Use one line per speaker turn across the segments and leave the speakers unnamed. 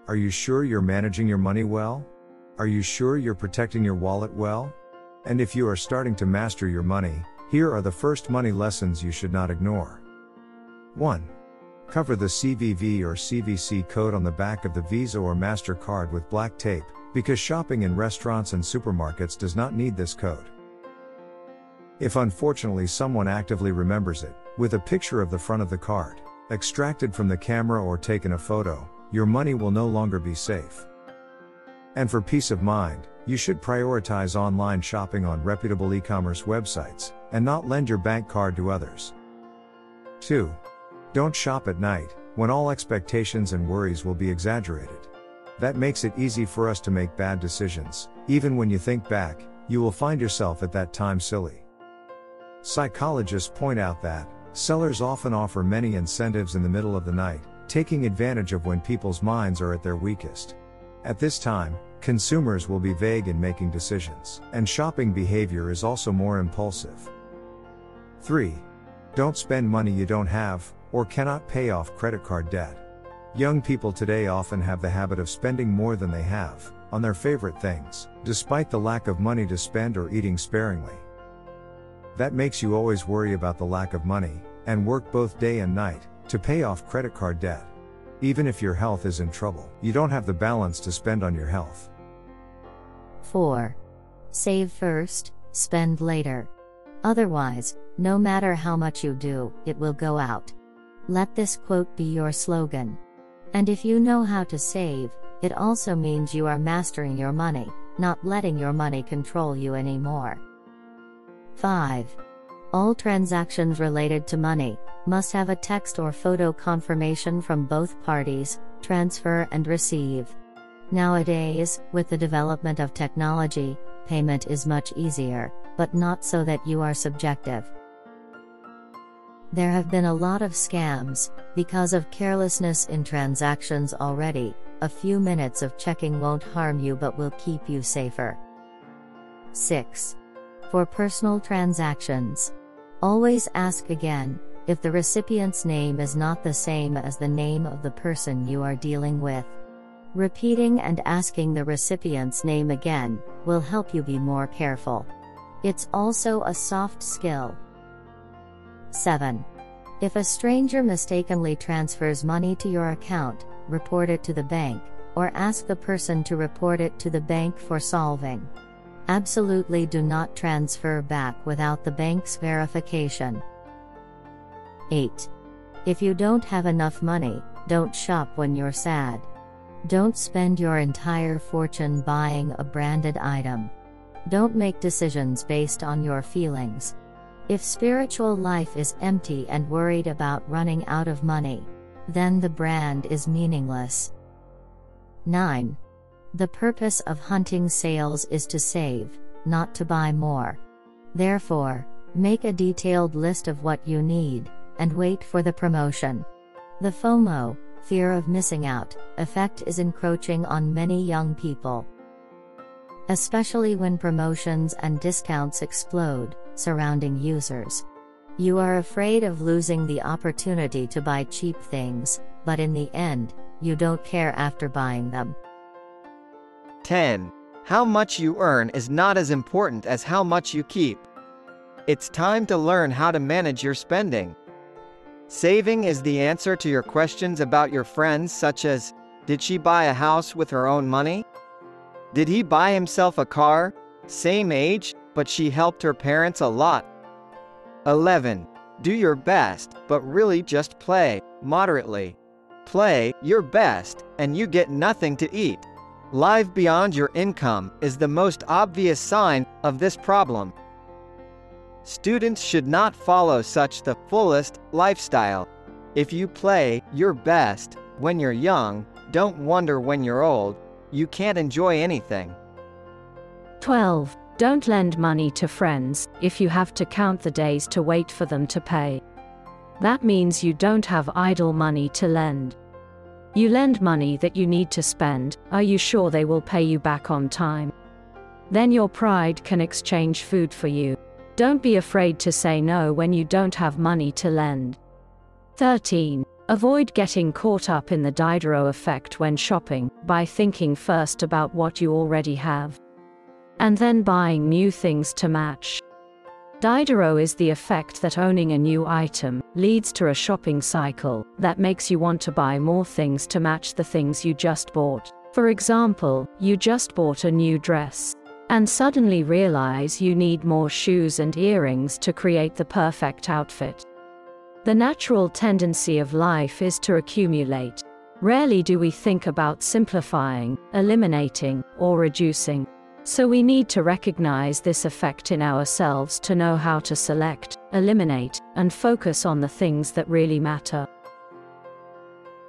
Are you sure you're managing your money well? Are you sure you're protecting your wallet well? And if you are starting to master your money, here are the first money lessons you should not ignore. 1. Cover the CVV or CVC code on the back of the Visa or MasterCard with black tape, because shopping in restaurants and supermarkets does not need this code. If unfortunately someone actively remembers it, with a picture of the front of the card, extracted from the camera or taken a photo, your money will no longer be safe. And for peace of mind, you should prioritize online shopping on reputable e-commerce websites, and not lend your bank card to others. 2. Don't shop at night, when all expectations and worries will be exaggerated. That makes it easy for us to make bad decisions. Even when you think back, you will find yourself at that time silly. Psychologists point out that sellers often offer many incentives in the middle of the night, taking advantage of when people's minds are at their weakest. At this time, consumers will be vague in making decisions, and shopping behavior is also more impulsive. 3. Don't spend money you don't have, or cannot pay off credit card debt. Young people today often have the habit of spending more than they have, on their favorite things, despite the lack of money to spend or eating sparingly. That makes you always worry about the lack of money, and work both day and night, to pay off credit card debt. Even if your health is in trouble, you don't have the balance to spend on your health.
4. Save first, spend later. Otherwise, no matter how much you do, it will go out. Let this quote be your slogan. And if you know how to save, it also means you are mastering your money, not letting your money control you anymore. 5. All transactions related to money must have a text or photo confirmation from both parties, transfer and receive. Nowadays, with the development of technology, payment is much easier, but not so that you are subjective. There have been a lot of scams, because of carelessness in transactions already. A few minutes of checking won't harm you but will keep you safer. 6. For personal transactions, always ask again, if the recipient's name is not the same as the name of the person you are dealing with. Repeating and asking the recipient's name again will help you be more careful. It's also a soft skill. 7. If a stranger mistakenly transfers money to your account, report it to the bank, or ask the person to report it to the bank for solving. Absolutely do not transfer back without the bank's verification. 8. If you don't have enough money, don't shop when you're sad. Don't spend your entire fortune buying a branded item. Don't make decisions based on your feelings. If spiritual life is empty and worried about running out of money, then the brand is meaningless. 9. The purpose of hunting sales is to save, not to buy more. Therefore, make a detailed list of what you need, and wait for the promotion. The FOMO, fear of missing out, effect is encroaching on many young people. Especially when promotions and discounts explode, surrounding users. You are afraid of losing the opportunity to buy cheap things, but in the end, you don't care after buying them.
10. How much you earn is not as important as how much you keep. It's time to learn how to manage your spending. Saving is the answer to your questions about your friends, such as, did she buy a house with her own money? Did he buy himself a car? Same age, but she helped her parents a lot. 11. Do your best, but really just play, moderately. Play your best, and you get nothing to eat. Live beyond your income is the most obvious sign of this problem. Students should not follow such the fullest lifestyle. If you play your best when you're young, don't wonder when you're old, you can't enjoy anything.
12. Don't lend money to friends if you have to count the days to wait for them to pay. That means you don't have idle money to lend. You lend money that you need to spend. Are you sure they will pay you back on time? Then your pride can exchange food for you. Don't be afraid to say no when you don't have money to lend. 13. Avoid getting caught up in the Diderot effect when shopping, by thinking first about what you already have, and then buying new things to match. Diderot is the effect that owning a new item leads to a shopping cycle that makes you want to buy more things to match the things you just bought. For example, you just bought a new dress, and suddenly realize you need more shoes and earrings to create the perfect outfit. The natural tendency of life is to accumulate. Rarely do we think about simplifying, eliminating, or reducing. So we need to recognize this effect in ourselves to know how to select, eliminate, and focus on the things that really matter.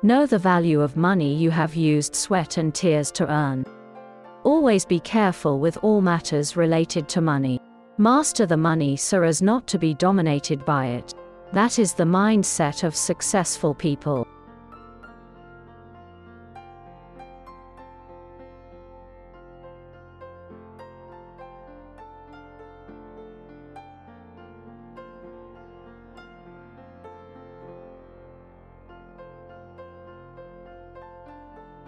Know the value of money you have used sweat and tears to earn. Always be careful with all matters related to money. Master the money so as not to be dominated by it. That is the mindset of successful people.